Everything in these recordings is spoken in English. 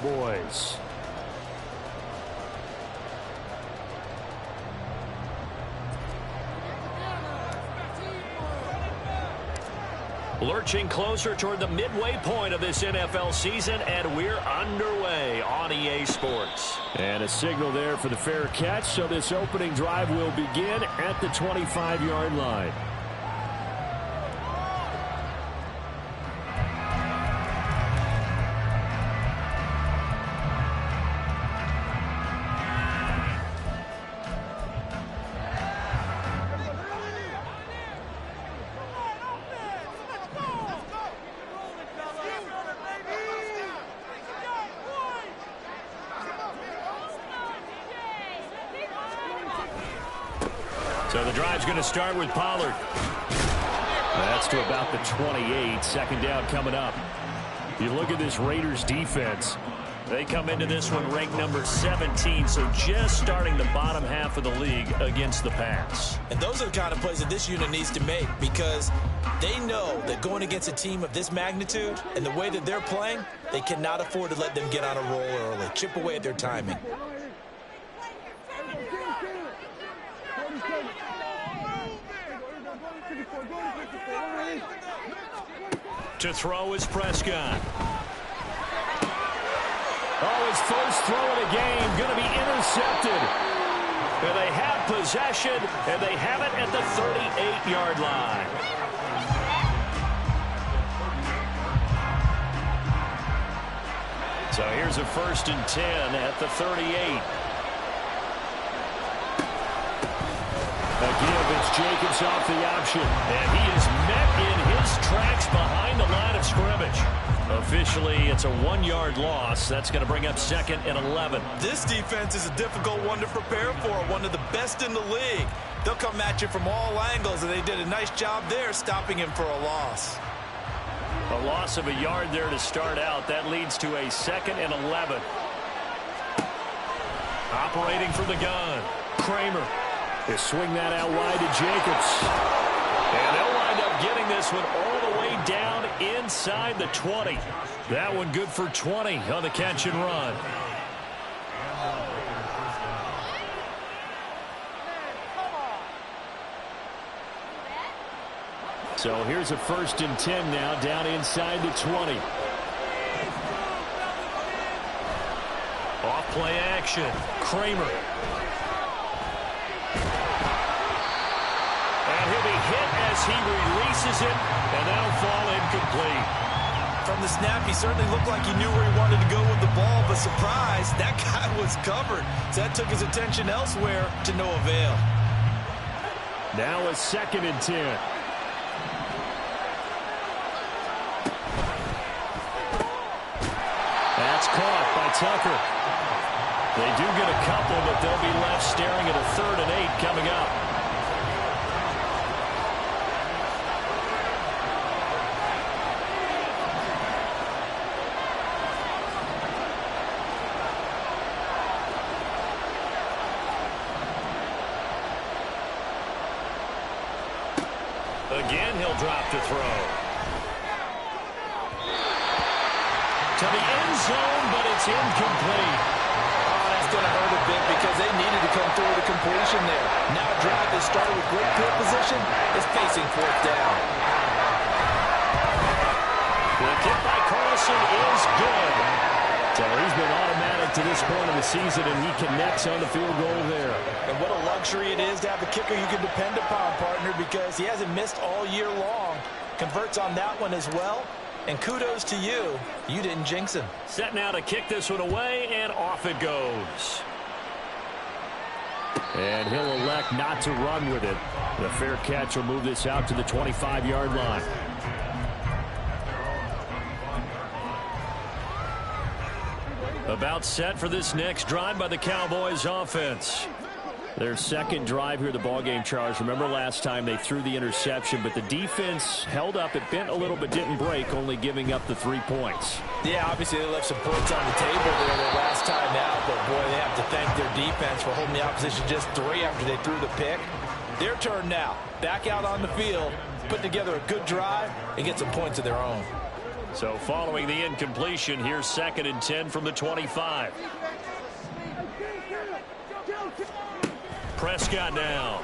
Cowboys. Lurching closer toward the midway point of this NFL season, and we're underway on EA Sports. And a signal there for the fair catch, so this opening drive will begin at the 25-yard line. So the drive's going to start with Pollard. That's to about the 28. Second down coming up. You look at this Raiders defense. They come into this one ranked number 17, so just starting the bottom half of the league against the pass. And those are the kind of plays that this unit needs to make, because they know that going against a team of this magnitude and the way that they're playing, they cannot afford to let them get on a roll early. Chip away at their timing. To throw is Prescott. Oh, his first throw of the game going to be intercepted. And they have possession, and they have it at the 38-yard line. So here's a 1st and 10 at the 38. Again, it's Jacobs off the option, and he is met in his tracks behind the line of scrimmage. Officially, it's a 1-yard loss. That's going to bring up 2nd and 11. This defense is a difficult one to prepare for, one of the best in the league. They'll come at you from all angles, and they did a nice job there stopping him for a loss. A loss of a yard there to start out. That leads to a 2nd and 11. Operating from the gun, Kramer. They swing that out wide to Jacobs. And they'll wind up getting this one all the way down inside the 20. That one good for 20 on the catch and run. So here's a 1st and 10 now down inside the 20. Off play action. Kramer. And he'll be hit as he releases it, and that'll fall incomplete. From the snap, he certainly looked like he knew where he wanted to go with the ball, but surprise, that guy was covered. So that took his attention elsewhere to no avail. Now a 2nd and 10. That's caught by Tucker. They do get a couple, but they'll be left staring at a 3rd and 8 coming up. Again, he'll drop to throw. To the end zone, but it's incomplete. Oh, that's going to hurt a bit because they needed to come through with a completion there. Now a drive that started with great field position is facing 4th down. The kick by Carlson is good. So he's been automatic to this point of the season, and he connects on the field goal there. And what a luxury it is to have a kicker you can depend upon, partner, because he hasn't missed all year long. Converts on that one as well. And kudos to you. You didn't jinx him. Set now to kick this one away, and off it goes. And he'll elect not to run with it. The fair catch will move this out to the 25-yard line. About set for this next drive by the Cowboys offense. Their 2nd drive here, the ballgame, Charles. Remember last time they threw the interception, but the defense held up. It bent a little but didn't break, only giving up the 3 points. Yeah, obviously they left some points on the table there their last time out, but boy, they have to thank their defense for holding the opposition just 3 after they threw the pick. Their turn now. Back out on the field, put together a good drive, and get some points of their own. So following the incompletion, here's 2nd and 10 from the 25. Prescott now.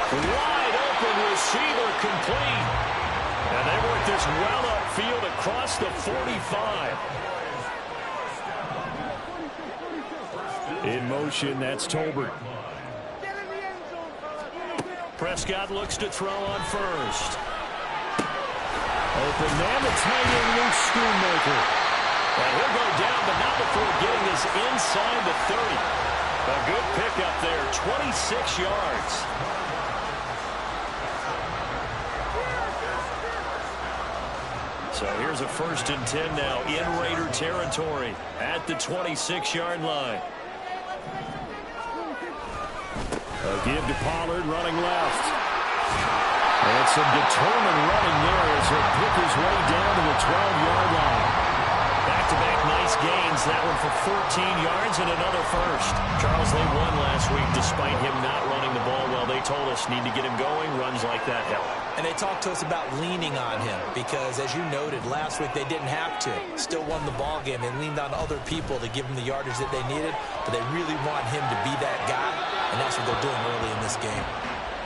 Wide open receiver complete. And they work this well upfield across the 45. In motion, that's Tolbert. Prescott looks to throw on first. Open man, the tight end Luke Schoonmaker. And he'll go down, but not before getting this inside the 30. A good pickup there, 26 yards. So here's a 1st and 10 now in Raider territory at the 26-yard line. A give to Pollard running left. And some determined running there as he'll pick his way down to the 12-yard line. Back-to-back nice gains. That one for 14 yards and another first. Charles, they won last week despite him not running the ball well. They told us need to get him going. Runs like that help. And they talked to us about leaning on him because, as you noted, last week they didn't have to. Still won the ball game. They leaned on other people to give them the yardage that they needed, but they really want him to be that guy, and that's what they're doing early in this game.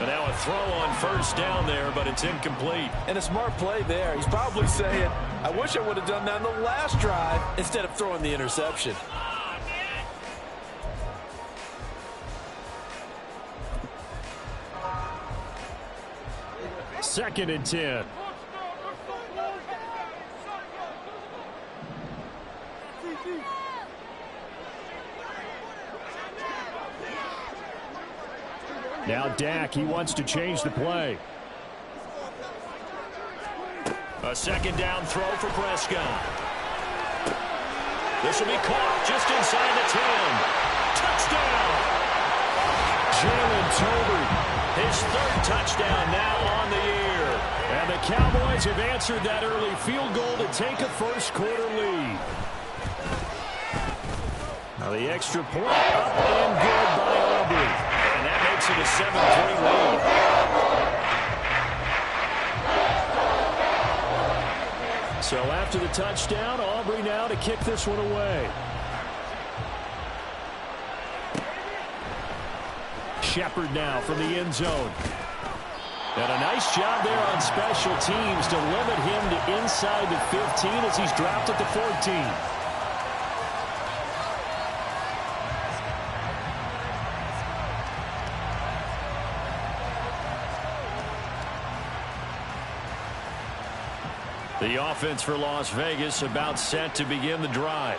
But now a throw on 1st down there, but it's incomplete. And a smart play there. He's probably saying, I wish I would have done that on the last drive instead of throwing the interception. Second and 10. Now Dak, he wants to change the play. A 2nd down throw for Prescott. This will be caught just inside the 10. Touchdown! Jalen Tolbert, his 3rd touchdown now on the year. And the Cowboys have answered that early field goal to take a first-quarter lead. Now the extra point up and good by Aubrey. And that makes it a 7-3 lead. So after the touchdown, Aubrey now to kick this one away. Shepard now from the end zone. And a nice job there on special teams to limit him to inside the 15 as he's dropped at the 14. The offense for Las Vegas about set to begin the drive.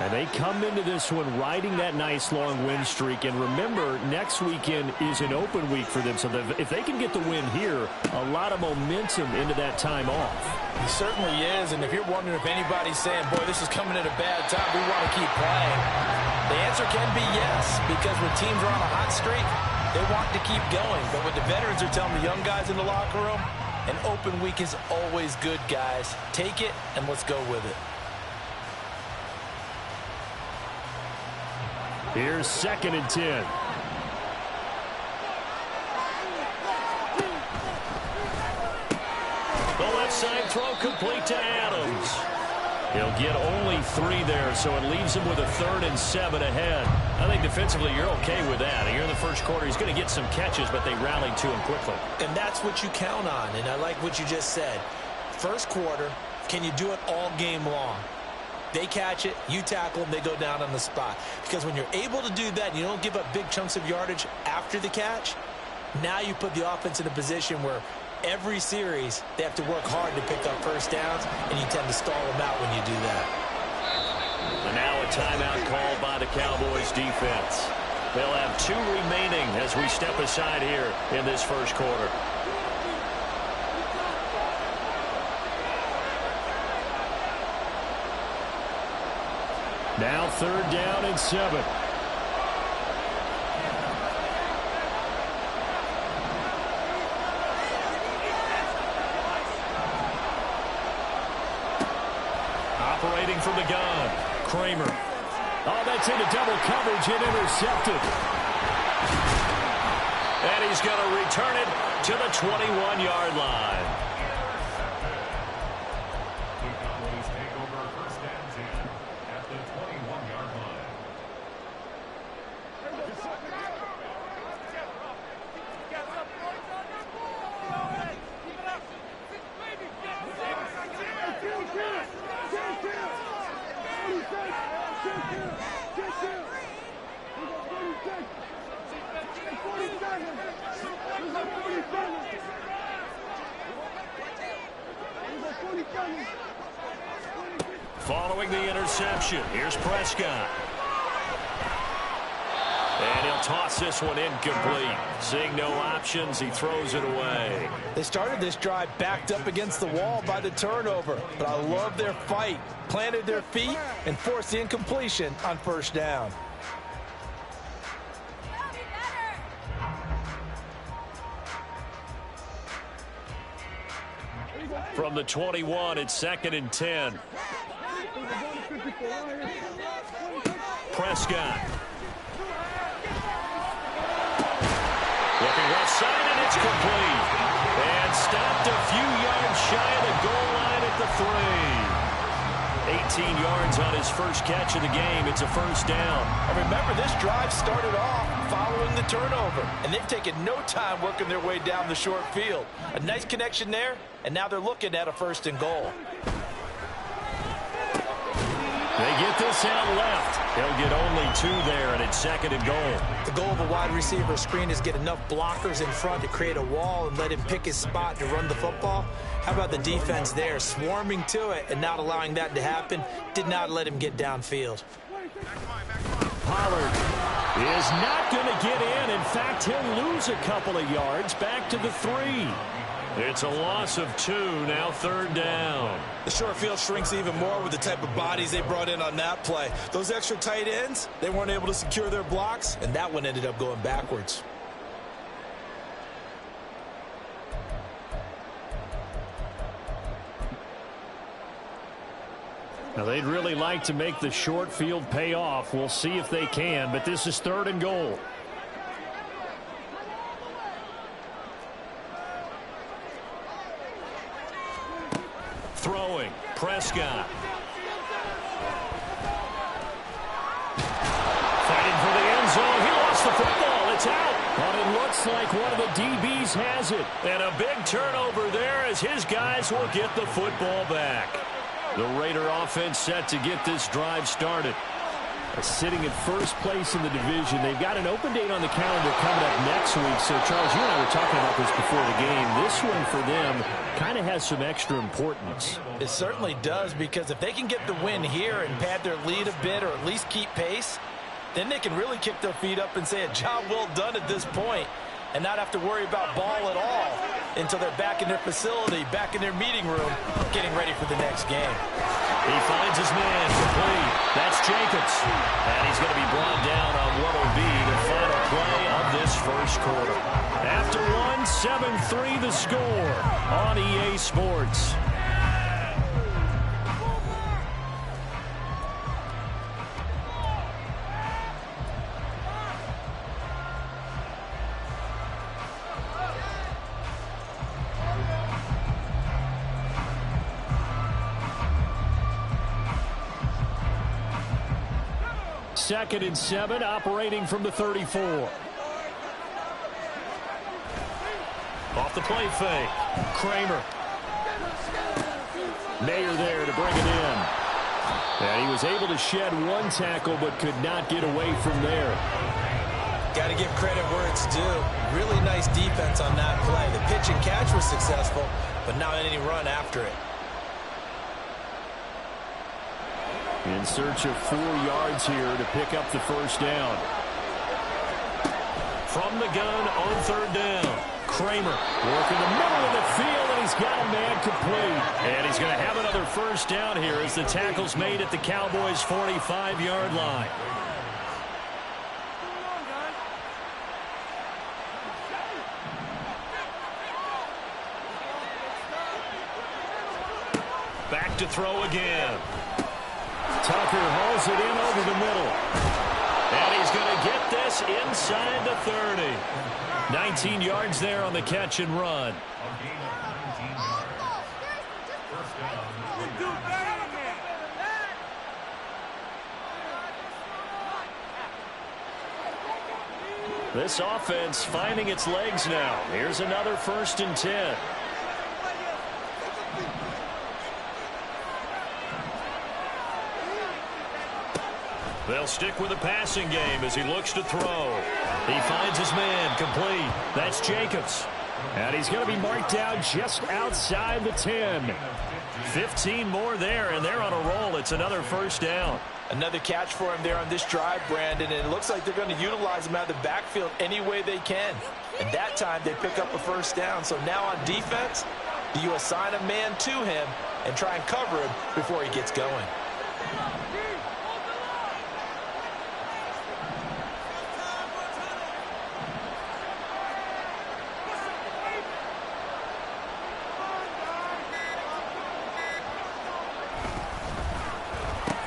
And they come into this one riding that nice long win streak. And remember, next weekend is an open week for them. So if they can get the win here, a lot of momentum into that time off. He certainly is. And if you're wondering if anybody's saying, boy, this is coming at a bad time, we want to keep playing, the answer can be yes. Because when teams are on a hot streak, they want to keep going. But what the veterans are telling the young guys in the locker room, an open week is always good, guys. Take it and let's go with it. Here's 2nd and 10. The left side throw complete to Adams. He'll get only 3 there, so it leaves him with a 3rd and 7 ahead. I think defensively you're okay with that. Here in the first quarter, he's going to get some catches, but they rallied to him quickly. And that's what you count on, and I like what you just said. First quarter, can you do it all game long? They catch it, you tackle them, they go down on the spot. Because when you're able to do that and you don't give up big chunks of yardage after the catch, now you put the offense in a position where every series they have to work hard to pick up first downs, and you tend to stall them out when you do that. And now a timeout called by the Cowboys defense. They'll have 2 remaining as we step aside here in this first quarter. Now 3rd down and 7. Operating from the gun, Kramer. Oh, that's into double coverage and intercepted. And he's going to return it to the 21-yard line. Following the interception, here's Prescott. And he'll toss this one incomplete. Seeing no options, he throws it away. They started this drive backed up against the wall by the turnover, but I love their fight. Planted their feet and forced the incompletion on first down. From the 21, it's 2nd and 10. Prescott. Looking left side, and it's complete. And stopped a few yards shy of the goal line at the 3. 18 yards on his first catch of the game. It's a first down. And remember, this drive started off following the turnover, and they've taken no time working their way down the short field. A nice connection there, and now they're looking at a 1st and goal. They get this out left. He'll get only 2 there, and it's 2nd and goal. The goal of a wide receiver screen is get enough blockers in front to create a wall and let him pick his spot to run the football. How about the defense there, swarming to it and not allowing that to happen? Did not let him get downfield. Pollard is not going to get in. In fact, he'll lose a couple of yards back to the 3. It's a loss of 2, now 3rd down. The short field shrinks even more with the type of bodies they brought in on that play. Those extra tight ends, they weren't able to secure their blocks, and that one ended up going backwards. Now, they'd really like to make the short field pay off. We'll see if they can, but this is 3rd and goal. Throwing, Prescott. Fighting for the end zone. He lost the football. It's out. But it looks like one of the DBs has it. And a big turnover there as his guys will get the football back. The Raider offense set to get this drive started. Sitting at first place in the division. They've got an open date on the calendar coming up next week. So, Charles, you and I were talking about this before the game. This one for them kind of has some extra importance. It certainly does, because if they can get the win here and pad their lead a bit or at least keep pace, then they can really kick their feet up and say a job well done at this point and not have to worry about ball at all until they're back in their facility, back in their meeting room, getting ready for the next game. He finds his man complete. That's Jacobs. And he's going to be brought down on what will be the final play of this first quarter. After one, 7-3 the score on EA Sports. Second and 7, operating from the 34. Off the play fake. Kramer. Mayer there to bring it in. And he was able to shed one tackle but could not get away from there. Got to give credit where it's due. Really nice defense on that play. The pitch and catch was successful, but not any run after it. In search of 4 yards here to pick up the first down. From the gun on 3rd down. Kramer working the middle of the field, and he's got a man complete. And he's going to have another first down here as the tackle's made at the Cowboys' 45-yard line. Back to throw again. Tucker hauls it in over the middle. And he's going to get this inside the 30. 19 yards there on the catch and run. This offense finding its legs now. Here's another 1st and 10. They'll stick with the passing game as he looks to throw. He finds his man, complete. That's Jacobs. And he's going to be marked down just outside the 10. 15 more there, and they're on a roll. It's another first down. Another catch for him there on this drive, Brandon, and it looks like they're going to utilize him out of the backfield any way they can. And that time they pick up a first down. So now on defense, do you assign a man to him and try and cover him before he gets going?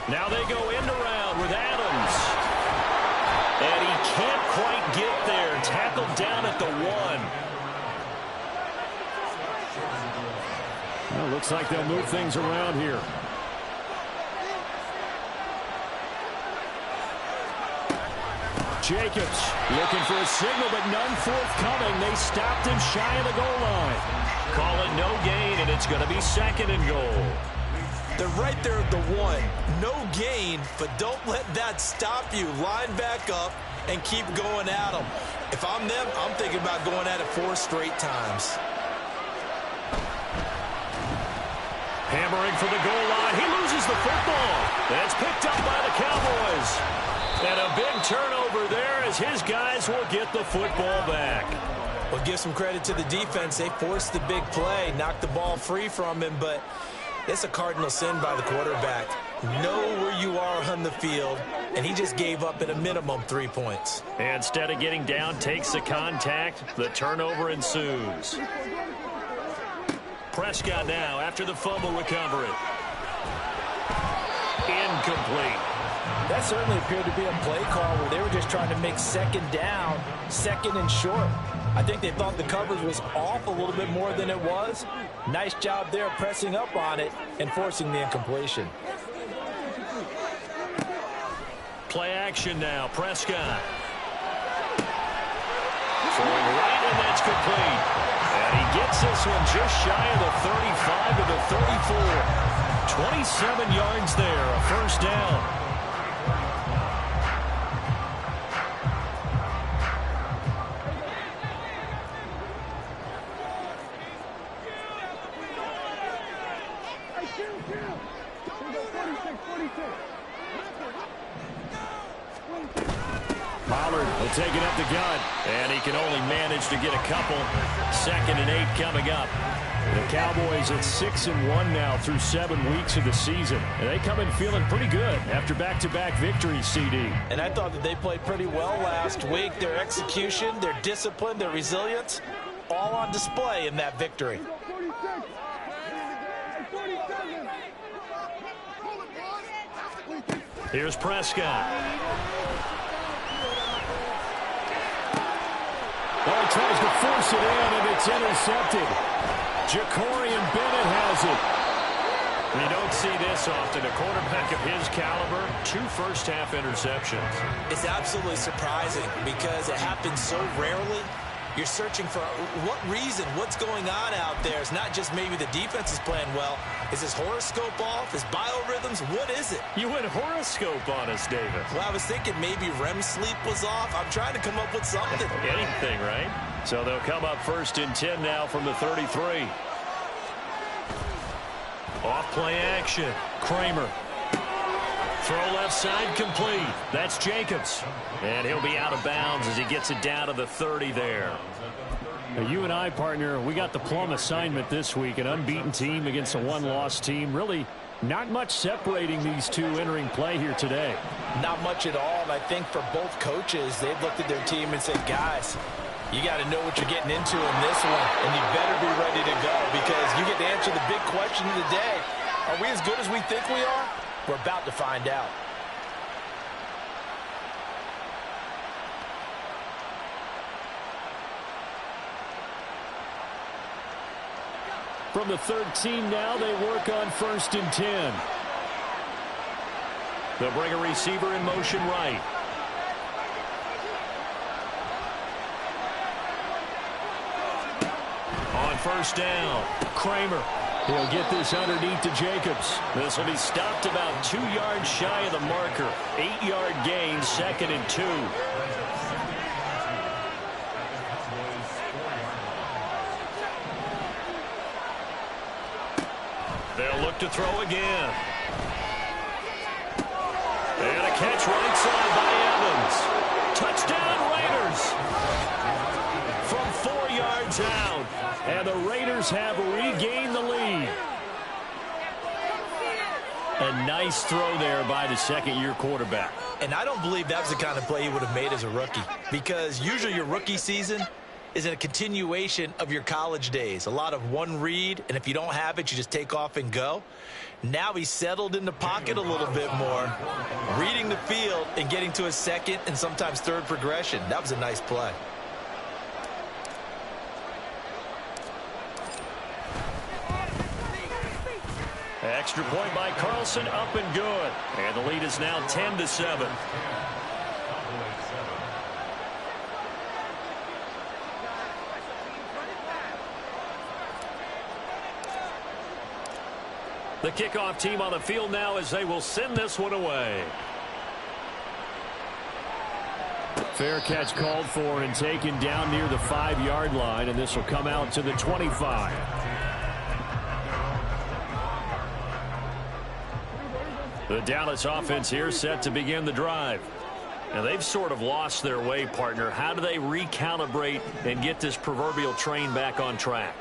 Now they go end around with Adams. And he can't quite get there. Tackled down at the 1. Well, looks like they'll move things around here. Jacobs looking for a signal, but none forthcoming. They stopped him shy of the goal line. Call it no gain, and it's going to be 2nd and goal. They're right there at the 1. No gain, but don't let that stop you. Line back up and keep going at them. If I'm them, I'm thinking about going at it 4 straight times. Hammering for the goal line. He loses the football. That's picked up by the Cowboys. And a big turnover there as his guys will get the football back. Well, give some credit to the defense. They forced the big play, knocked the ball free from him, but it's a cardinal sin by the quarterback. Know where you are on the field, and he just gave up at a minimum 3 points. And instead of getting down, takes the contact. The turnover ensues. Prescott now after the fumble recovery. Incomplete. That certainly appeared to be a play call where they were just trying to make 2nd down, 2nd and short. I think they thought the coverage was off a little bit more than it was. Nice job there pressing up on it and forcing the incompletion. Play action now. Prescott. Throwing right, and that's complete. And he gets this one just shy of the 35 to the 34. 27 yards there, a first down. Pollard will take it up the gut, and he can only manage to get a couple. 2nd and 8 coming up. The Cowboys at 6-1 now through 7 weeks of the season. And they come in feeling pretty good after back-to-back victories, CD. And I thought that they played pretty well last week. Their execution, their discipline, their resilience, all on display in that victory. Here's Prescott. Oh, he tries to force it in, and it's intercepted. Jacorian Bennett has it. You don't see this often. A quarterback of his caliber, 2 first-half interceptions. It's absolutely surprising because it happens so rarely. You're searching for what reason, what's going on out there. It's not just maybe the defense is playing well. Is his horoscope off? His biorhythms? What is it? You went horoscope on us, David. Well, I was thinking maybe REM sleep was off. I'm trying to come up with something. Anything, right? So they'll come up 1st and 10 now from the 33. Off play action. Kramer. Throw left side complete. That's Jacobs. And he'll be out of bounds as he gets it down to the 30 there. Now, you and I, partner, we got the plum assignment this week. An unbeaten team against a 1-loss team. Really not much separating these two entering play here today. Not much at all. And I think for both coaches, they've looked at their team and said, guys, you got to know what you're getting into in this one. And you better be ready to go because you get to answer the big question of the day. Are we as good as we think we are? We're about to find out. From the 13 now, they work on 1st and 10. They'll bring a receiver in motion right. On 1st down, Kramer. He'll get this underneath to Jacobs. This will be stopped about 2 yards shy of the marker. 8-yard gain, 2nd and 2. They'll look to throw again. And a catch right side by Evans. Touchdown, Raiders. From 4 yards out. And the Raiders have regained the lead. A nice throw there by the second-year quarterback. And I don't believe that was the kind of play he would have made as a rookie. Because usually your rookie season is in a continuation of your college days. A lot of one read, and if you don't have it, you just take off and go. Now he's settled in the pocket a little bit more, reading the field and getting to a second and sometimes third progression. That was a nice play. Extra point by Carlson, up and good. And the lead is now 10-7. The kickoff team on the field now as they will send this one away. Fair catch called for and taken down near the 5-yard line, and this will come out to the 25. The Dallas offense here set to begin the drive. And they've sort of lost their way, partner. How do they recalibrate and get this proverbial train back on track?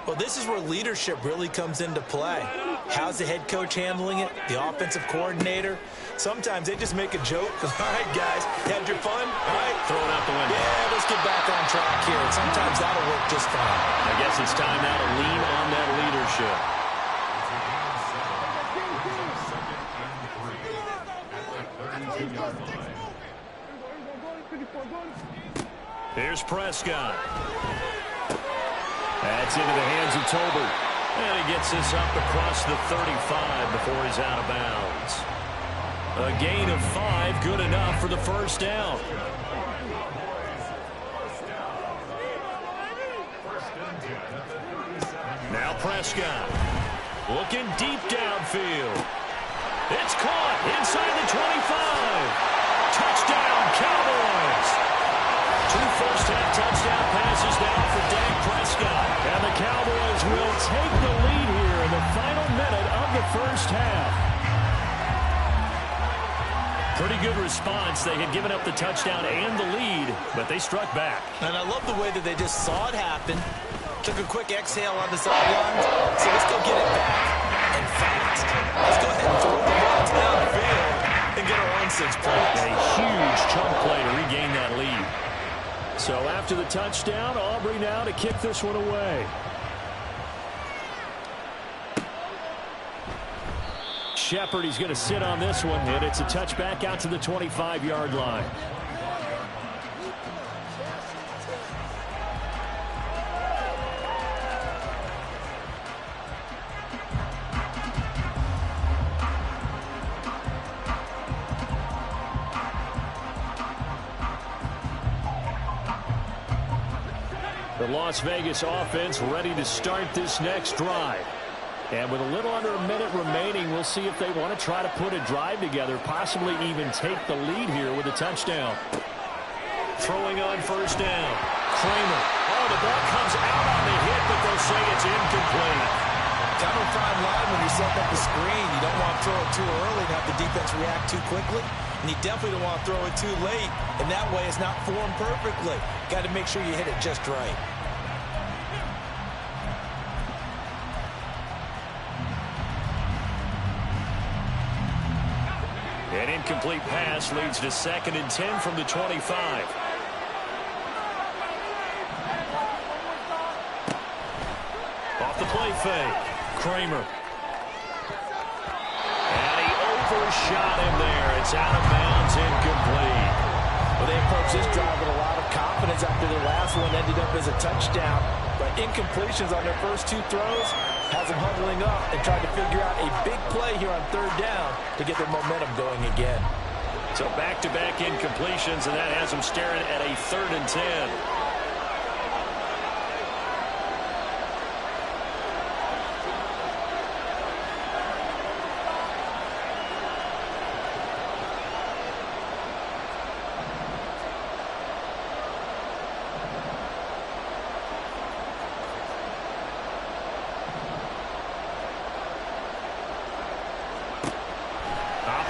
Well, this is where leadership really comes into play. How's the head coach handling it? The offensive coordinator? Sometimes they just make a joke. All right, guys, you had your fun? All right. Throw it out the window. Yeah, let's get back on track here. And sometimes that'll work just fine. I guess it's time now to lean on that leadership. Here's Prescott. That's into the hands of Tolbert. And he gets this up across the 35 before he's out of bounds. A gain of 5, good enough for the first down. Now Prescott looking deep downfield. It's caught inside the 25. Touchdown, Cowboys. 2 first-half touchdown passes now for Dak Prescott. And the Cowboys will take the lead here in the final minute of the first half. Pretty good response. They had given up the touchdown and the lead, but they struck back. And I love the way that they just saw it happen. Took a quick exhale on the sidelines. So let's go get it back. And fast. Let's go ahead and throw the ball downfield and get our own 6 points. A huge chunk play to regain that lead. So after the touchdown, Aubrey now to kick this one away. Shepard, he's going to sit on this one, and it's a touchback out to the 25-yard line. The Las Vegas offense ready to start this next drive. And with a little under a minute remaining, we'll see if they want to try to put a drive together, possibly even take the lead here with a touchdown. Throwing on first down. Kramer. Oh, the ball comes out on the hit, but they'll say it's incomplete. Kind of a fine line when you're setting up the screen. You don't want to throw it too early and have the defense react too quickly. And you definitely don't want to throw it too late. And that way it's not formed perfectly. Got to make sure you hit it just right. An incomplete pass leads to 2nd and 10 from the 25. Off the play fake. Kramer. And he overshot him there. It's out of bounds, incomplete. Well, they approached this drive with a lot of confidence after their last one ended up as a touchdown. But incompletions on their first 2 throws has them huddling up and trying to figure out a big play here on 3rd down to get their momentum going again. So back-to-back incompletions, and that has them staring at a 3rd and 10.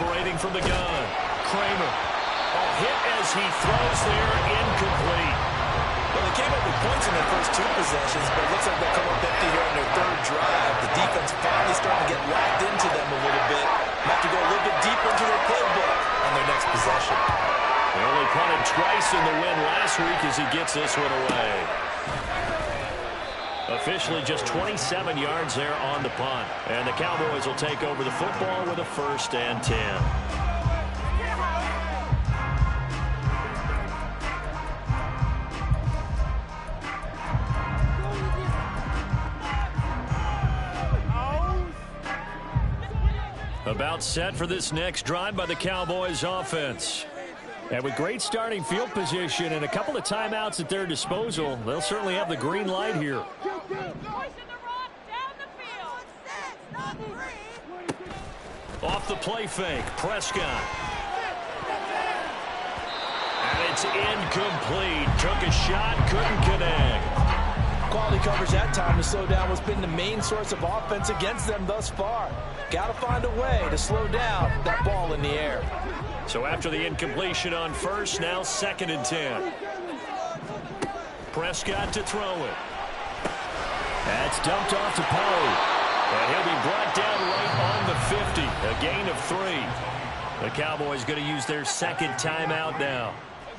Operating from the gun. Kramer. Hit as he throws there. Incomplete. Well, they came up with points in their first 2 possessions, but it looks like they'll come up empty here in their 3rd drive. The defense finally starting to get locked into them a little bit. Have to go a little bit deeper into their playbook on their next possession. They only punted twice in the win last week as he gets this one away. Officially just 27 yards there on the punt. And the Cowboys will take over the football with a 1st and 10. About set for this next drive by the Cowboys offense. And with great starting field position and a couple of timeouts at their disposal, they'll certainly have the green light here. Off the play fake, Prescott. And it's incomplete. Took a shot, couldn't connect. Quality coverage that time to slow down what's been the main source of offense against them thus far. Got to find a way to slow down that ball in the air. So after the incompletion on 1st, now 2nd and 10. Prescott to throw it. That's dumped off to Poe. And he'll be brought down right on the 50. A gain of 3. The Cowboys going to use their 2nd timeout now,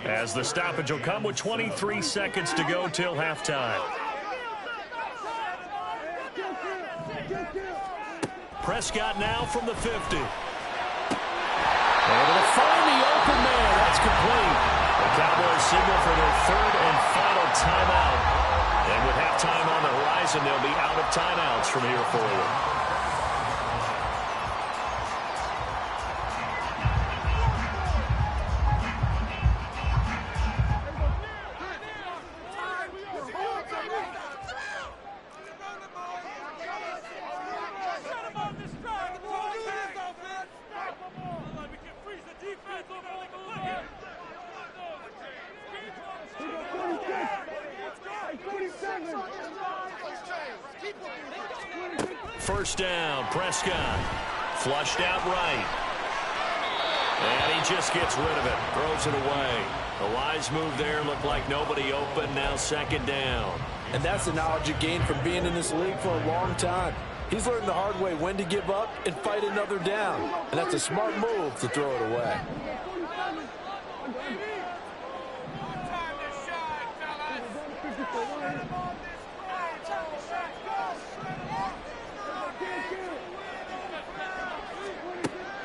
as the stoppage will come with 23 seconds to go till halftime. Prescott now from the 50. Able to find the open man. That's complete. The Cowboys signal for their 3rd and final timeout. And with halftime on the horizon, they'll be out of timeouts from here forward. First down, Prescott. Flushed out right. And he just gets rid of it. Throws it away. A wise move there. Looked like nobody open. Now 2nd down. And that's the knowledge you gain from being in this league for a long time. He's learned the hard way when to give up and fight another down. And that's a smart move to throw it away.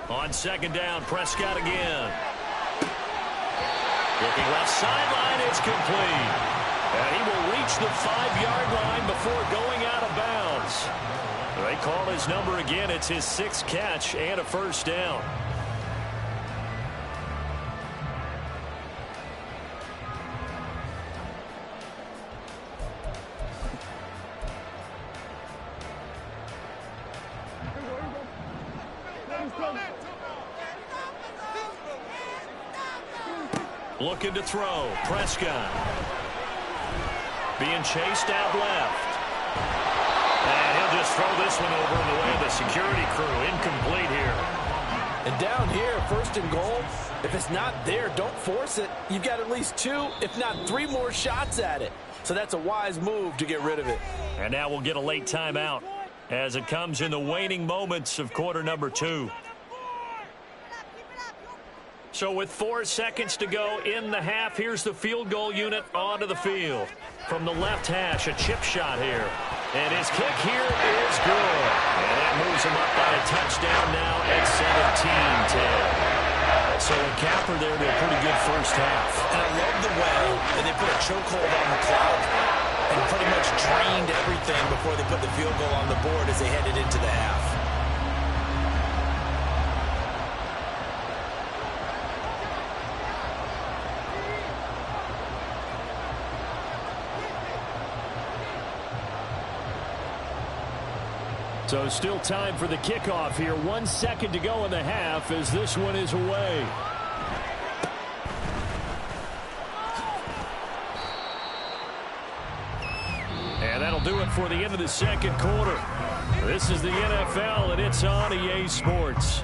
On 2nd down, Prescott again. Looking left sideline, it's complete. And he will reach the 5-yard line before going out of bounds. They call his number again. It's his 6th catch and a 1st down. Looking to throw. Prescott. Being chased out left. And he'll just throw this one over in the way of the security crew. Incomplete here. And down here, 1st and goal, if it's not there, don't force it. You've got at least 2, if not 3 more shots at it. So that's a wise move to get rid of it. And now we'll get a late timeout as it comes in the waning moments of quarter number 2. So with 4 seconds to go in the half, here's the field goal unit onto the field. From the left hash, a chip shot here. And his kick here is good. And that moves him up by a touchdown now at 17-10. So a capper there to a pretty good first half. And I love the way that they put a chokehold on the clock and pretty much drained everything before they put the field goal on the board as they headed into the half. So still time for the kickoff here. 1 second to go in the half as this one is away. And that'll do it for the end of the second quarter. This is the NFL, and it's on EA Sports.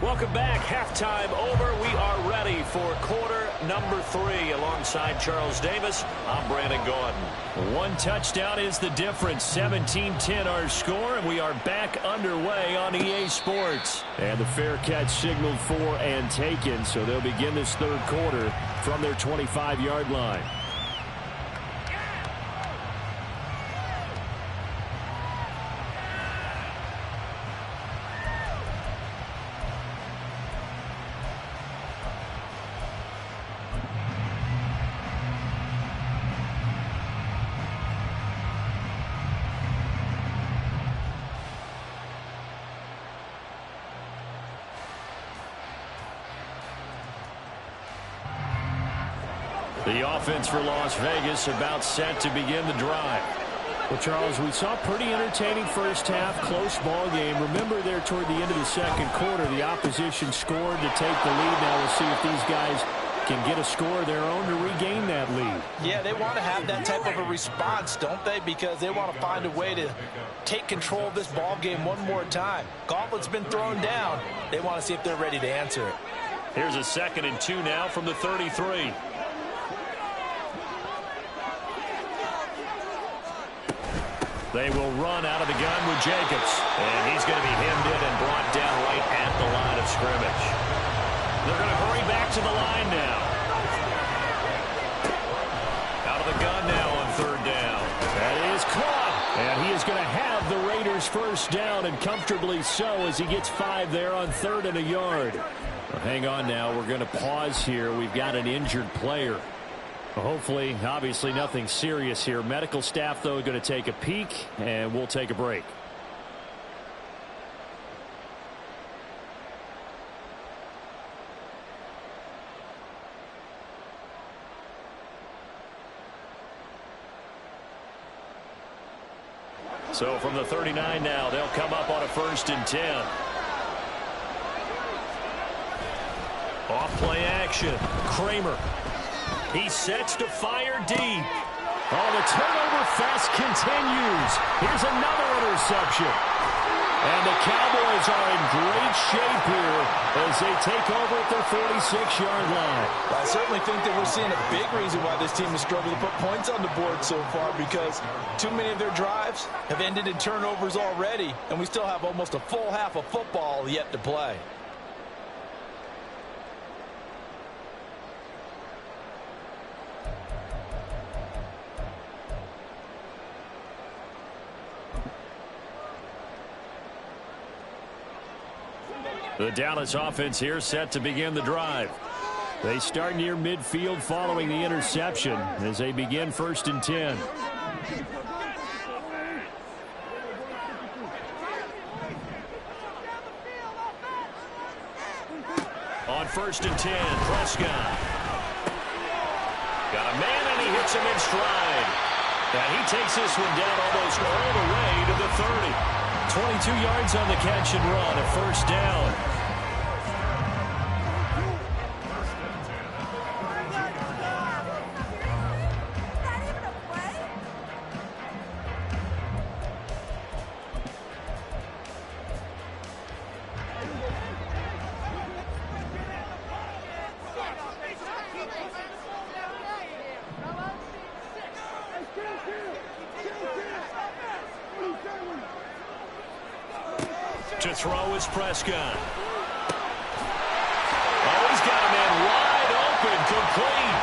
Welcome back. Halftime over. We are ready for quarter number 3. Alongside Charles Davis, I'm Brandon Gaudin. One touchdown is the difference. 17-10 our score, and we are back underway on EA Sports. And the fair catch signaled for and taken, so they'll begin this third quarter from their 25-yard line. The offense for Las Vegas about set to begin the drive. Well, Charles, we saw a pretty entertaining first half, close ball game. Remember there toward the end of the second quarter, the opposition scored to take the lead. Now we'll see if these guys can get a score of their own to regain that lead. Yeah, they want to have that type of a response, don't they? Because they want to find a way to take control of this ball game one more time. Gauntlet's been thrown down. They want to see if they're ready to answer it. Here's a 2nd and 2 now from the 33. They will run out of the gun with Jacobs. And he's going to be hemmed in and brought down right at the line of scrimmage. They're going to hurry back to the line now. Out of the gun now on 3rd down. That is caught. And he is going to have the Raiders first down, and comfortably so, as he gets 5 there on 3rd and a yard. Well, hang on now. We're going to pause here. We've got an injured player. Hopefully, obviously nothing serious here. Medical staff, though, going to take a peek, and we'll take a break. So from the 39 now, they'll come up on a 1st and 10. Off play action. Kramer. He sets to fire deep. Oh, the turnover fest continues. Here's another interception. And the Cowboys are in great shape here as they take over at their 46-yard line. I certainly think that we're seeing a big reason why this team has struggled to put points on the board so far, because too many of their drives have ended in turnovers already, and we still have almost a full half of football yet to play. The Dallas offense here set to begin the drive. They start near midfield following the interception as they begin 1st and 10. On 1st and 10, Prescott. Got a man, and he hits him in stride. And he takes this one down almost all the way to the 30. 22 yards on the catch and run, a 1st down. To throw is Prescott. Oh, he's got a man wide open, complete.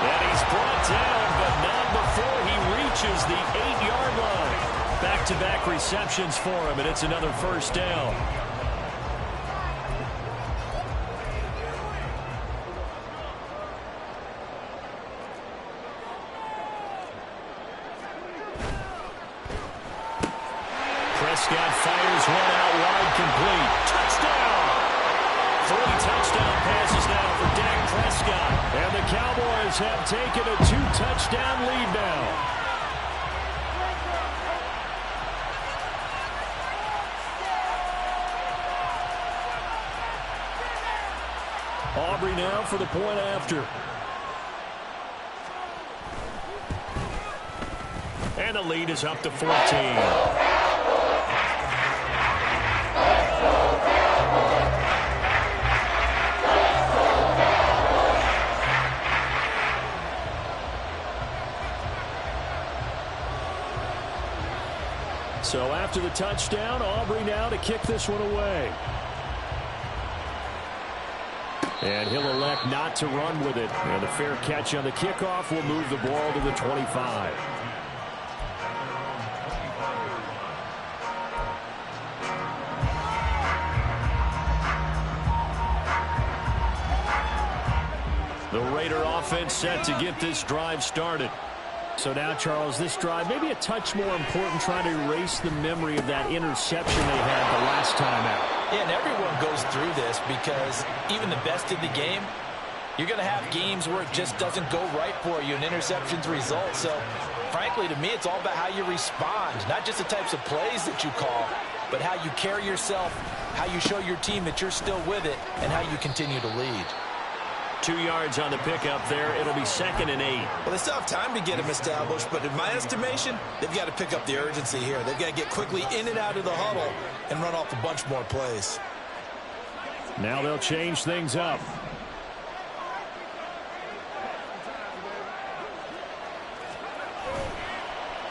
And he's brought down, but not before he reaches the 8-yard line. Back-to-back receptions for him, and it's another 1st down. Prescott fires one out wide, complete. Touchdown! 3 touchdown passes now for Dak Prescott. And the Cowboys have taken a 2-touchdown lead now. Aubrey now for the point after. And the lead is up to 14. So after the touchdown, Aubrey now to kick this one away. And he'll elect not to run with it. And the fair catch on the kickoff will move the ball to the 25. The Raider offense set to get this drive started. So now, Charles, this drive maybe a touch more important, trying to erase the memory of that interception they had the last time out. Yeah, and everyone goes through this because even the best in the game, you're going to have games where it just doesn't go right for you, and interceptions result. So, frankly, to me, it's all about how you respond, not just the types of plays that you call, but how you carry yourself, how you show your team that you're still with it, and how you continue to lead. 2 yards on the pickup there. It'll be 2nd and 8. Well, they still have time to get him established, but in my estimation, they've got to pick up the urgency here. They've got to get quickly in and out of the huddle and run off a bunch more plays. Now they'll change things up.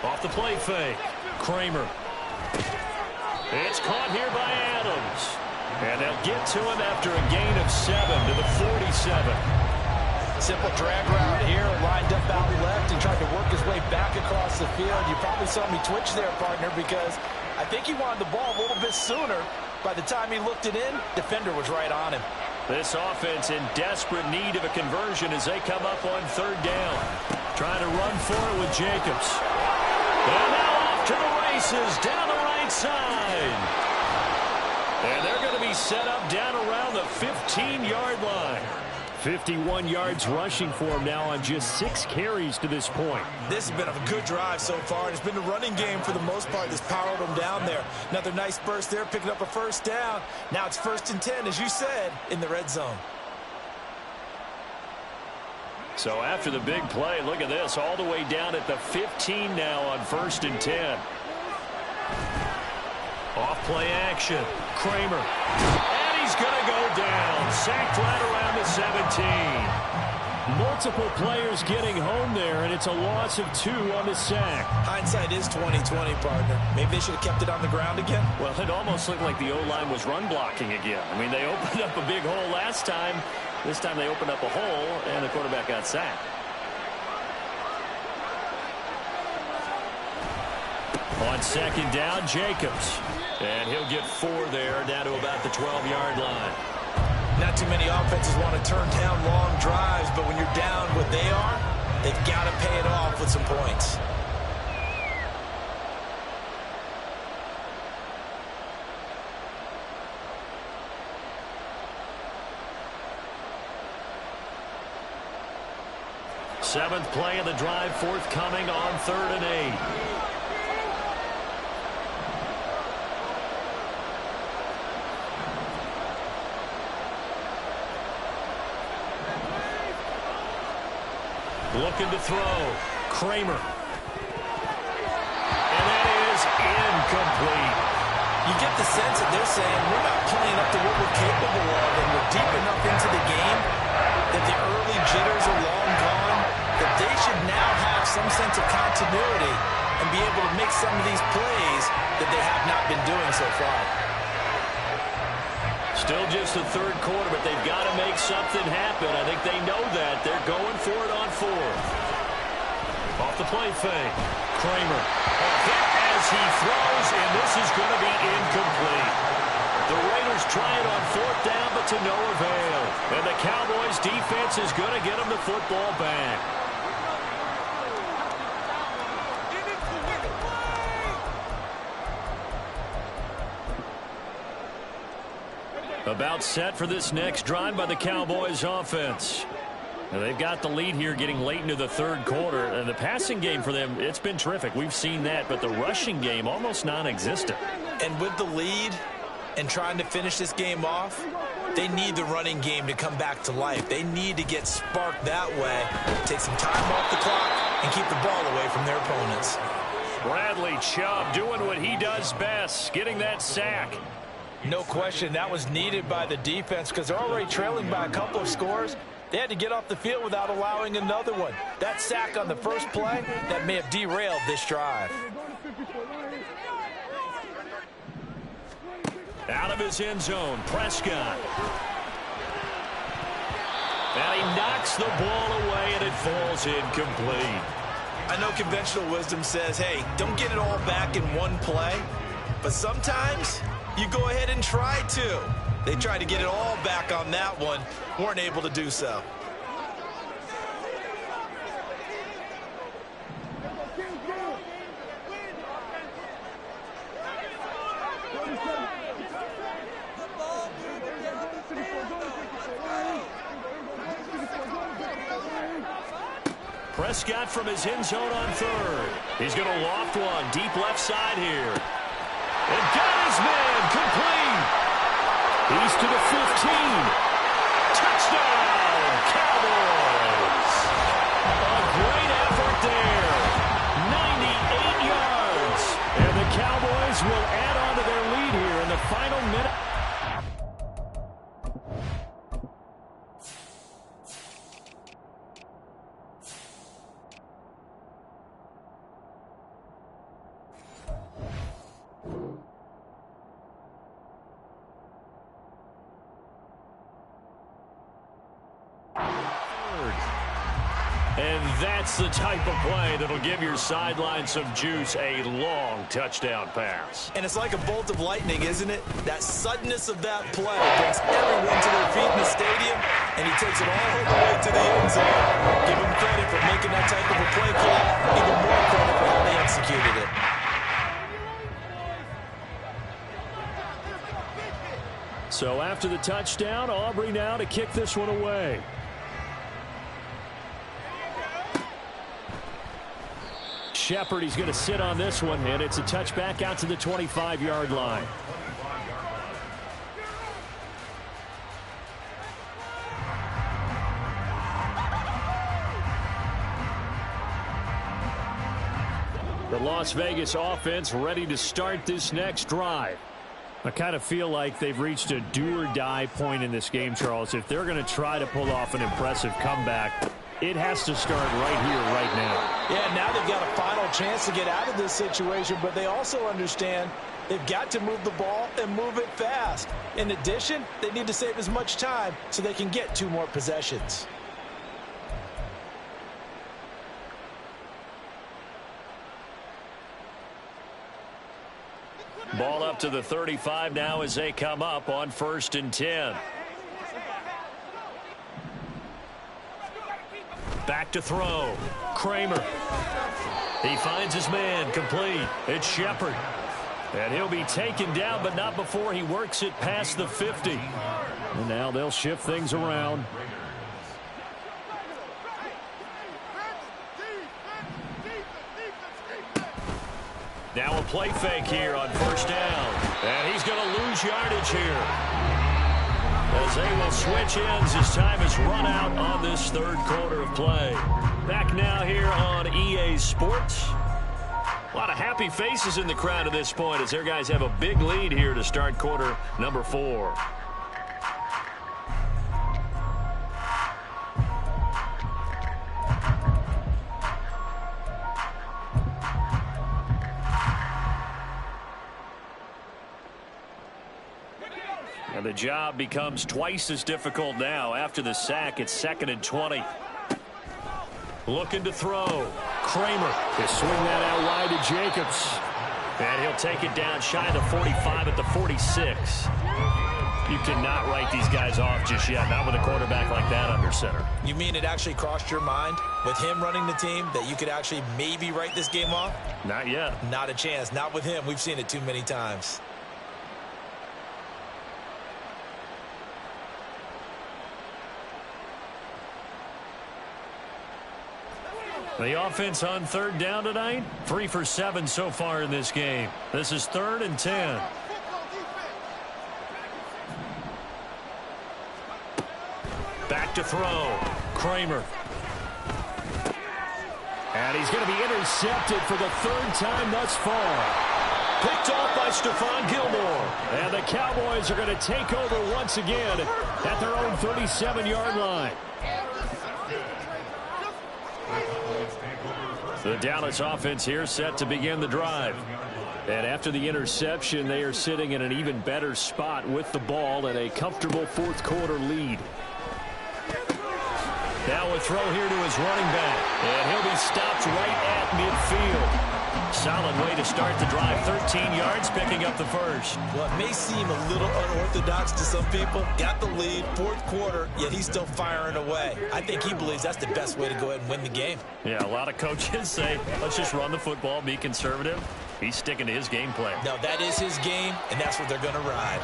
Off the play fake. Kramer. It's caught here by Adams. And they'll get to him after a gain of 7 to the 47. Simple drag route here, lined up out left and tried to work his way back across the field. You probably saw me twitch there, partner, because I think he wanted the ball a little bit sooner. By the time he looked it in, defender was right on him. This offense in desperate need of a conversion as they come up on 3rd down. Trying to run for it with Jacobs. And now off to the races down the right side. And they're going to be set up down around the 15-yard line. 51 yards rushing for him now on just 6 carries to this point. This has been a good drive so far. It's been the running game for the most part that's powered them down there. Another nice burst there, picking up a 1st down. Now it's 1st and 10, as you said, in the red zone. So after the big play, look at this, all the way down at the 15 now on 1st and 10. Off play action. Kramer. And he's going to go down. Sacked right around the 17. Multiple players getting home there, and it's a loss of 2 on the sack. Hindsight is 20/20, partner. Maybe they should have kept it on the ground again. Well, it almost looked like the O-line was run blocking again. I mean, they opened up a big hole last time. This time they opened up a hole, and the quarterback got sacked. On 2nd down, Jacobs. And he'll get 4 there, down to about the 12-yard line. Not too many offenses want to turn down long drives, but when you're down what they are, they've got to pay it off with some points. Seventh play of the drive forthcoming on 3rd and 8. Looking to throw. Kramer. And that is incomplete. You get the sense that they're saying we're not playing up to what we're capable of, and we're deep enough into the game that the early jitters are long gone, that they should now have some sense of continuity and be able to make some of these plays that they have not been doing so far. Still just the 3rd quarter, but they've got to make something happen. I think they know that. They're going for it on 4th. Off the play fake. Kramer. A hit as he throws, and this is going to be incomplete. The Raiders try it on 4th down, but to no avail. And the Cowboys defense is going to get them the football back. About set for this next drive by the Cowboys offense. And they've got the lead here getting late into the 3rd quarter. And the passing game for them, it's been terrific. We've seen that, but the rushing game almost non-existent. And with the lead and trying to finish this game off, they need the running game to come back to life. They need to get sparked that way, take some time off the clock, and keep the ball away from their opponents. Bradley Chubb doing what he does best, getting that sack. No question, that was needed by the defense because they're already trailing by a couple of scores. They had to get off the field without allowing another one. That sack on the first play, that may have derailed this drive. Out of his end zone, Prescott. And he knocks the ball away, and it falls incomplete. I know conventional wisdom says, hey, don't get it all back in one play. But sometimes you go ahead and try to. They tried to get it all back on that one. Weren't able to do so. Prescott from his end zone on third. He's going to loft one deep left side here. And got his man complete. He's to the 15. Touchdown, Cowboys. A great effort there. 98 yards. And the Cowboys will add on to their lead here in the final minute. And that's the type of play that'll give your sideline some juice, a long touchdown pass. And it's like a bolt of lightning, isn't it? That suddenness of that play brings everyone to their feet in the stadium, and he takes it all the way to the end zone. Give him credit for making that type of a play call, even more credit for how they executed it. So after the touchdown, Aubrey now to kick this one away. Shepard, he's going to sit on this one, and it's a touchback out to the 25-yard line. The Las Vegas offense ready to start this next drive. I kind of feel like they've reached a do-or-die point in this game, Charles. If they're going to try to pull off an impressive comeback, it has to start right here, right now. Yeah, now they've got a final chance to get out of this situation, but they also understand they've got to move the ball and move it fast. In addition, they need to save as much time so they can get 2 more possessions. Ball up to the 35 now as they come up on 1st and 10. Back to throw. Kramer. He finds his man complete. It's Shepard. And he'll be taken down, but not before he works it past the 50. And now they'll shift things around. Now a play fake here on 1st down. And he's going to lose yardage here, as they will switch ends as time is run out on this 3rd quarter of play. Back now here on EA Sports. A lot of happy faces in the crowd at this point as their guys have a big lead here to start quarter number 4. And the job becomes twice as difficult now. After the sack, it's 2nd and 20. Looking to throw. Kramer. He'll swing that out wide to Jacobs. And he'll take it down shy of the 45 at the 46. You cannot write these guys off just yet, not with a quarterback like that under center. You mean it actually crossed your mind with him running the team that you could actually maybe write this game off? Not yet. Not a chance. Not with him. We've seen it too many times. The offense on 3rd down tonight, 3 for 7 so far in this game. This is 3rd and 10. Back to throw. Kramer. And he's going to be intercepted for the 3rd time thus far. Picked off by Stephon Gilmore. And the Cowboys are going to take over once again at their own 37-yard line. The Dallas offense here set to begin the drive. And after the interception, they are sitting in an even better spot with the ball and a comfortable fourth quarter lead. Now a throw here to his running back, and he'll be stopped right at midfield. Solid way to start the drive. 13 yards, picking up the first. Well, it may seem a little unorthodox to some people. Got the lead, fourth quarter, yet he's still firing away. I think he believes that's the best way to go ahead and win the game. Yeah, a lot of coaches say, let's just run the football, be conservative. He's sticking to his game plan. No, that is his game, and that's what they're going to ride.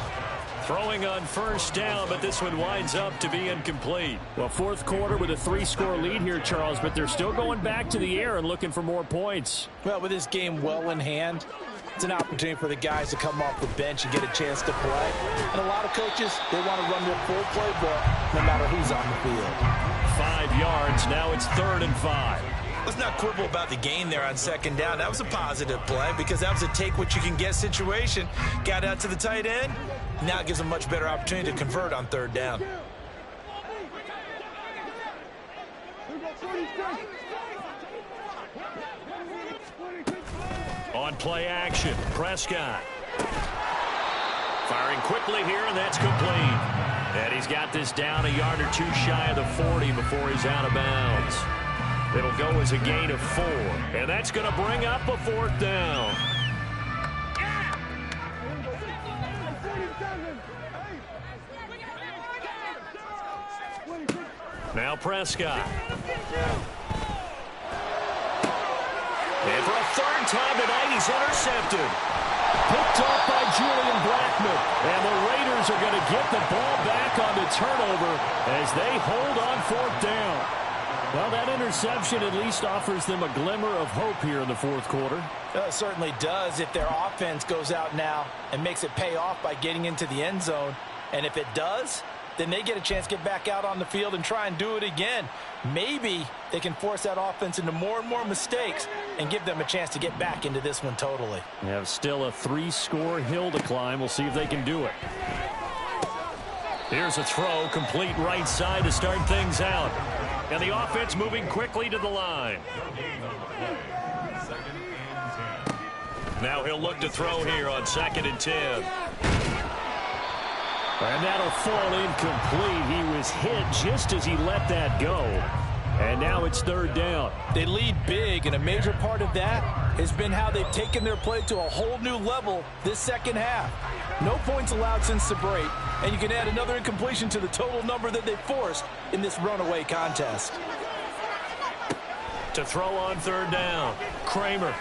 Throwing on first down, but this one winds up to be incomplete. Well, fourth quarter with a 3-score lead here, Charles, but they're still going back to the air and looking for more points. Well, with this game well in hand, it's an opportunity for the guys to come off the bench and get a chance to play. And a lot of coaches, they want to run their full playbook no matter who's on the field. 5 yards, now it's 3rd and 5. Let's not quibble about the gain there on second down. That was a positive play because that was a take-what-you-can-get situation. Got out to the tight end. Now it gives a much better opportunity to convert on 3rd down. On play action, Prescott. Firing quickly here, and that's complete. And he's got this down a yard or two shy of the 40 before he's out of bounds. It'll go as a gain of 4, and that's going to bring up a 4th down. Now Prescott. And for a 3rd time tonight, he's intercepted. Picked off by Julian Blackman. And the Raiders are going to get the ball back on the turnover as they hold on 4th down. Well, that interception at least offers them a glimmer of hope here in the fourth quarter. It certainly does if their offense goes out now and makes it pay off by getting into the end zone. And if it does, then they get a chance to get back out on the field and try and do it again. Maybe they can force that offense into more and more mistakes and give them a chance to get back into this one totally. They have still a 3-score hill to climb. We'll see if they can do it. Here's a throw, complete right side to start things out. And the offense moving quickly to the line. Now he'll look to throw here on 2nd and 10. And that'll fall incomplete. He was hit just as he let that go. And now it's 3rd down. They lead big, and a major part of that has been how they've taken their play to a whole new level this second half. No points allowed since the break, and you can add another incompletion to the total number that they forced in this runaway contest. To throw on 3rd down, Kramer.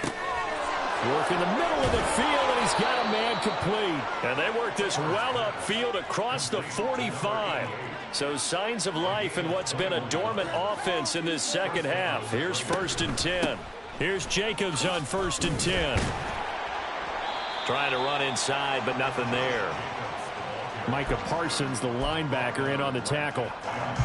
Work in the middle of the field, and he's got a man complete. And they work this well upfield across the 45. So signs of life in what's been a dormant offense in this second half. Here's 1st and 10. Here's Jacobs on 1st and 10. Trying to run inside, but nothing there. Micah Parsons, the linebacker, in on the tackle.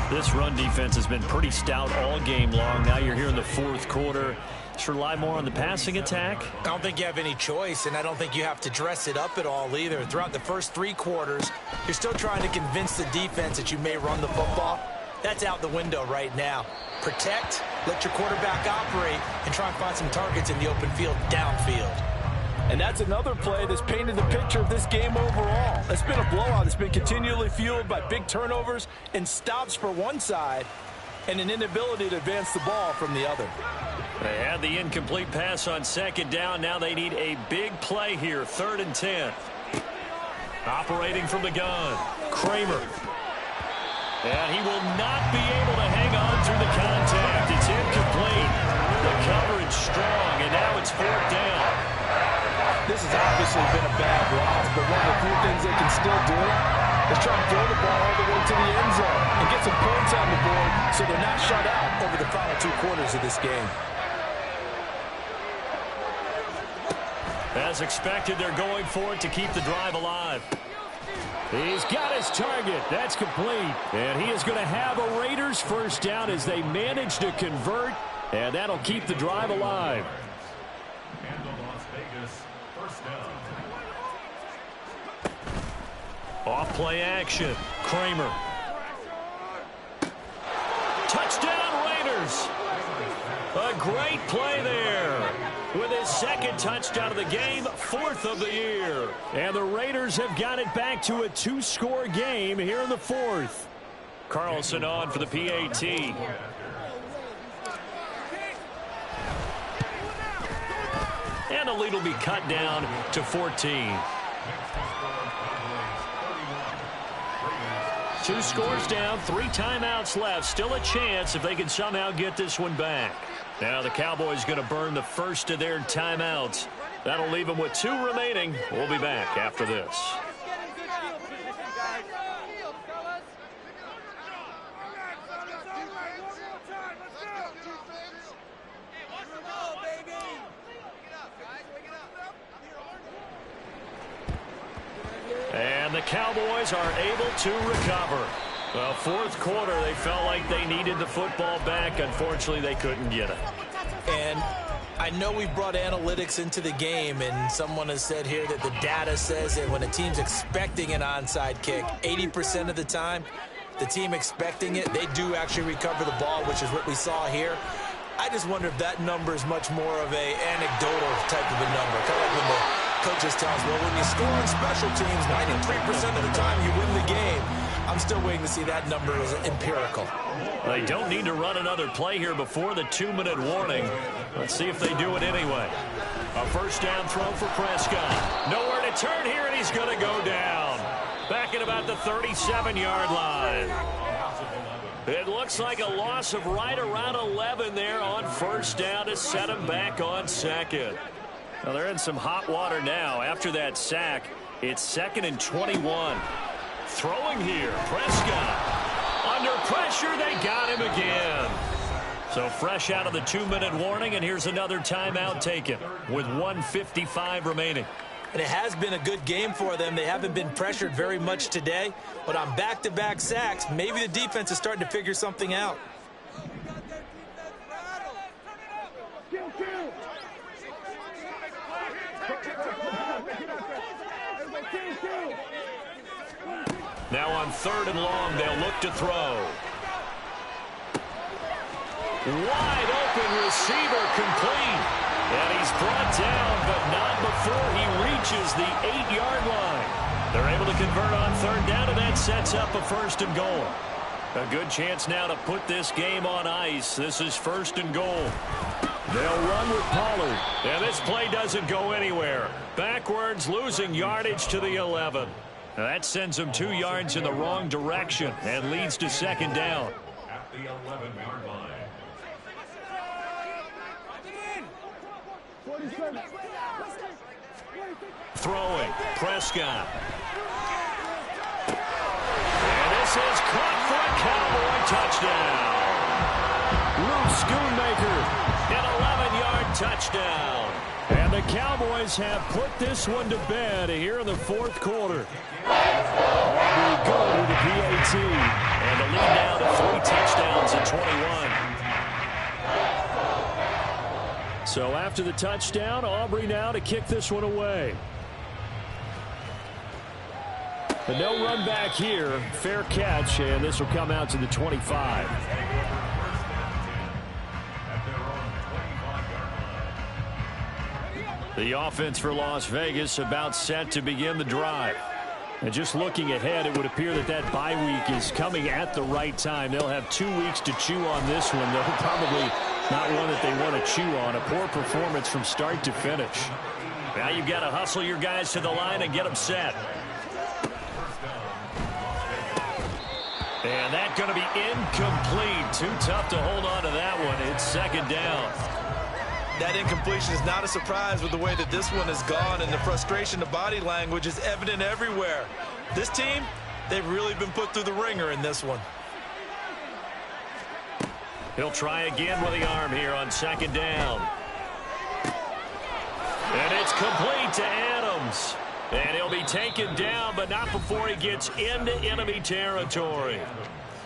This run defense has been pretty stout all game long. Now you're here in the fourth quarter. Just rely more on the passing attack. I don't think you have any choice, and I don't think you have to dress it up at all either. Throughout the first 3 quarters, you're still trying to convince the defense that you may run the football. That's out the window right now. Protect, let your quarterback operate, and try and find some targets in the open field downfield. And that's another play that's painted the picture of this game overall. It's been a blowout. It's been continually fueled by big turnovers and stops for one side and an inability to advance the ball from the other. They had the incomplete pass on 2nd down. Now they need a big play here, 3rd and 10. Operating from the gun, Kramer. And he will not be able to hang on through the contact. It's incomplete. The coverage strong, and now it's 4th down. This has obviously been a bad loss, but one of the few things they can still do is try and throw the ball all the way to the end zone and get some points on the board so they're not shut out over the final 2 quarters of this game. As expected, they're going for it to keep the drive alive. He's got his target. That's complete. And he is going to have a Raiders first down as they manage to convert, and that'll keep the drive alive. Off play action, Kramer. Touchdown Raiders. A great play there. with his second touchdown of the game, 4th of the year. And the Raiders have got it back to a 2-score game here in the 4th. Carlson on for the PAT. And the lead will be cut down to 14. 2 scores down, 3 timeouts left. Still a chance if they can somehow get this one back. Now the Cowboys going to burn the first of their timeouts. That'll leave them with 2 remaining. We'll be back after this. And the Cowboys are able to recover. Well, 4th quarter, they felt like they needed the football back. Unfortunately, they couldn't get it. And I know we've brought analytics into the game, and someone has said here that the data says that when a team's expecting an onside kick, 80% of the time, the team expecting it, they do actually recover the ball, which is what we saw here. I just wonder if that number is much more of a anecdotal type of a number. Kind of like when the coaches tell us, well, when you score on special teams, 93% of the time you win the game. I'm still waiting to see that number as empirical. They don't need to run another play here before the 2-minute warning. Let's see if they do it anyway. A first down throw for Prescott. Nowhere to turn here, and he's going to go down. Back at about the 37-yard line. It looks like a loss of right around 11 there on first down to set him back on second. Well, they're in some hot water now. After that sack, it's 2nd and 21. Throwing here, Prescott. Under pressure, they got him again. So fresh out of the 2-minute warning, and here's another timeout taken with 1:55 remaining. And it has been a good game for them. They haven't been pressured very much today. But on back-to-back sacks, maybe the defense is starting to figure something out. Now on 3rd and long, they'll look to throw. Wide open receiver complete. And he's brought down, but not before he reaches the 8-yard line. They're able to convert on 3rd down, and that sets up a 1st and goal. A good chance now to put this game on ice. This is 1st and goal. They'll run with Pollard. And this play doesn't go anywhere. Backwards, losing yardage to the 11. Now that sends them 2 yards in the wrong direction and leads to 2nd down. At the 11-yard line. Throwing, Prescott. And this is caught for a Cowboy touchdown. Luke Schoonmaker, an 11-yard touchdown. And the Cowboys have put this one to bed here in the 4th quarter. We go to the PAT. And the lead now to 3 touchdowns at 21. So after the touchdown, Aubrey now to kick this one away. But no run back here. Fair catch, and this will come out to the 25. The offense for Las Vegas about set to begin the drive. And just looking ahead, it would appear that that bye week is coming at the right time. They'll have 2 weeks to chew on this one, though probably not one that they want to chew on. A poor performance from start to finish. Now you've got to hustle your guys to the line and get them set. And that's going to be incomplete. Too tough to hold on to that one. It's 2nd down. That incompletion is not a surprise with the way that this one has gone, and the frustration, the body language is evident everywhere. This team, they've really been put through the ringer in this one. He'll try again with the arm here on 2nd down. And it's complete to Adams. And he'll be taken down, but not before he gets into enemy territory.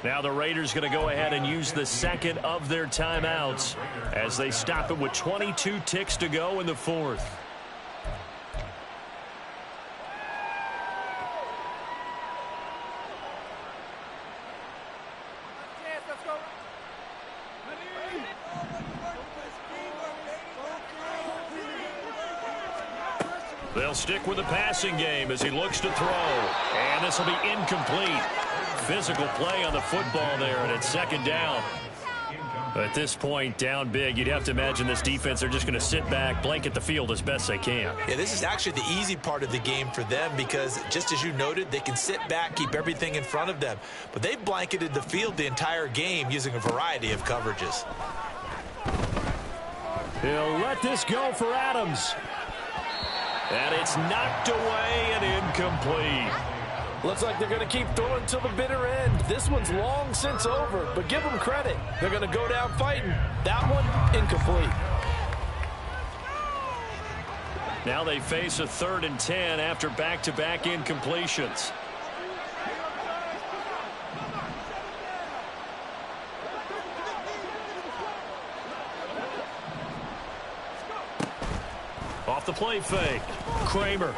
Now the Raiders going to go ahead and use the 2nd of their timeouts as they stop it with 22 ticks to go in the 4th. They'll stick with the passing game as he looks to throw. And this will be incomplete. Physical play on the football there, and it's second down. At this point, down big, you'd have to imagine this defense, they're just going to sit back, blanket the field as best they can. Yeah, this is actually the easy part of the game for them because, just as you noted, they can sit back, keep everything in front of them. But they've blanketed the field the entire game using a variety of coverages. He'll let this go for Adams. And it's knocked away and incomplete. Looks like they're going to keep throwing till the bitter end. This one's long since over, but give them credit. They're going to go down fighting. That one, incomplete. Now they face a 3rd and 10 after back-to-back incompletions. Off the play fake, Kramer.